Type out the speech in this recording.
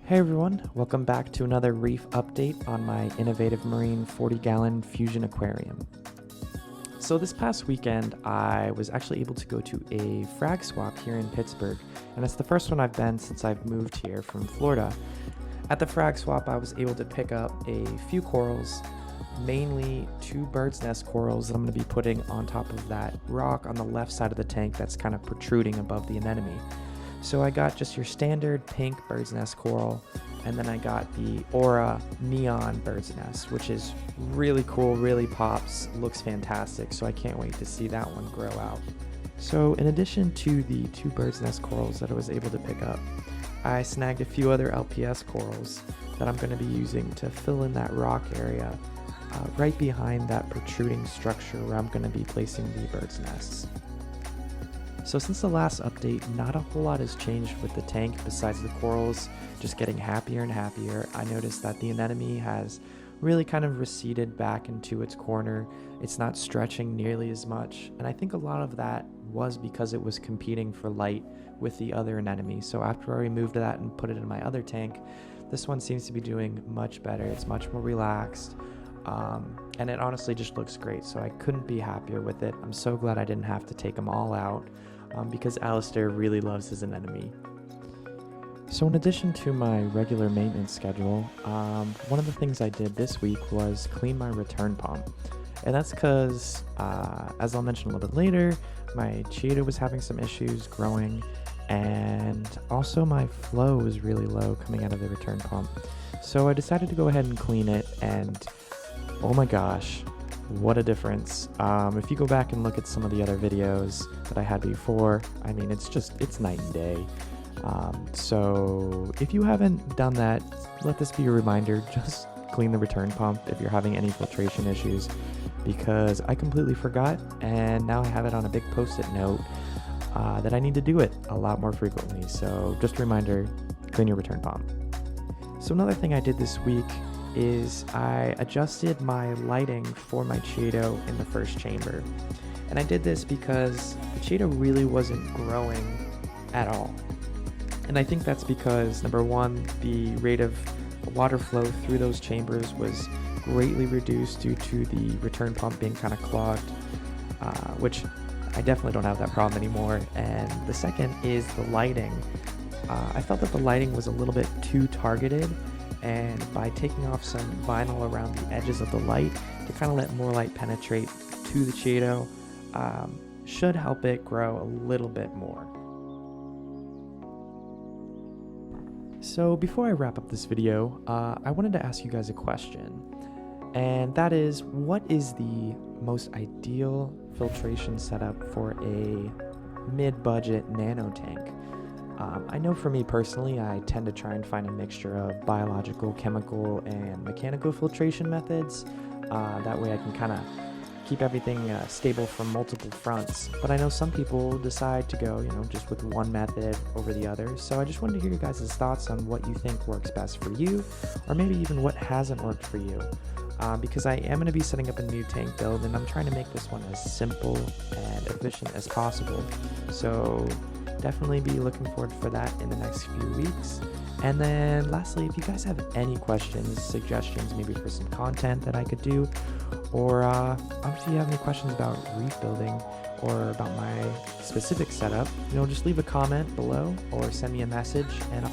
Hey everyone, welcome back to another Reef update on my innovative marine 40-gallon fusion aquarium. So this past weekend, I was actually able to go to a frag swap here in Pittsburgh, and it's the first one I've been since I've moved here from Florida. At the frag swap, I was able to pick up a few corals, mainly 2 bird's nest corals that I'm going to be putting on top of that rock on the left side of the tank that's kind of protruding above the anemone. So I got just your standard pink bird's nest coral, and then I got the Aura neon bird's nest, which is really cool, really pops, looks fantastic, so I can't wait to see that one grow out. So in addition to the 2 bird's nest corals that I was able to pick up, I snagged a few other LPS corals that I'm going to be using to fill in that rock area right behind that protruding structure where I'm going to be placing the bird's nests. So since the last update, not a whole lot has changed with the tank besides the corals just getting happier and happier. I noticed that the anemone has really kind of receded back into its corner. It's not stretching nearly as much, and I think a lot of that was because it was competing for light with the other anemone. So after I removed that and put it in my other tank, this one seems to be doing much better. It's much more relaxed, and it honestly just looks great, so I couldn't be happier with it. I'm so glad I didn't have to take them all out. Because Alistair really loves his anemone. So in addition to my regular maintenance schedule, one of the things I did this week was clean my return pump. And that's because, as I'll mention a little bit later, my Cheetah was having some issues growing, and also my flow was really low coming out of the return pump. So I decided to go ahead and clean it, and oh my gosh, what a difference. If you go back and look at some of the other videos that I had before, I mean, it's night and day. So if you haven't done that, let this be a reminder, just clean the return pump if you're having any filtration issues, because I completely forgot, and now I have it on a big post-it note that I need to do it a lot more frequently. So just a reminder, clean your return pump. So another thing I did this week is I adjusted my lighting for my Cheeto in the first chamber. And I did this because the Cheeto really wasn't growing at all. And I think that's because, number one, the rate of water flow through those chambers was greatly reduced due to the return pump being kind of clogged, which I definitely don't have that problem anymore. And the second is the lighting. I felt that the lighting was a little bit too targeted, and by taking off some vinyl around the edges of the light to kind of let more light penetrate to the Cheeto, should help it grow a little bit more. So before I wrap up this video, I wanted to ask you guys a question, and that is, what is the most ideal filtration setup for a mid-budget nano tank? I know for me personally, I tend to try and find a mixture of biological, chemical, and mechanical filtration methods. That way I can kind of keep everything stable from multiple fronts. But I know some people decide to go, just with one method over the other. So I just wanted to hear you guys' thoughts on what you think works best for you, or maybe even what hasn't worked for you. Because I am going to be setting up a new tank build, and I'm trying to make this one as simple and efficient as possible. So definitely be looking forward for that in the next few weeks. And then lastly, if you guys have any questions, suggestions, maybe for some content that I could do, or obviously you have any questions about reef building or about my specific setup, just leave a comment below or send me a message, and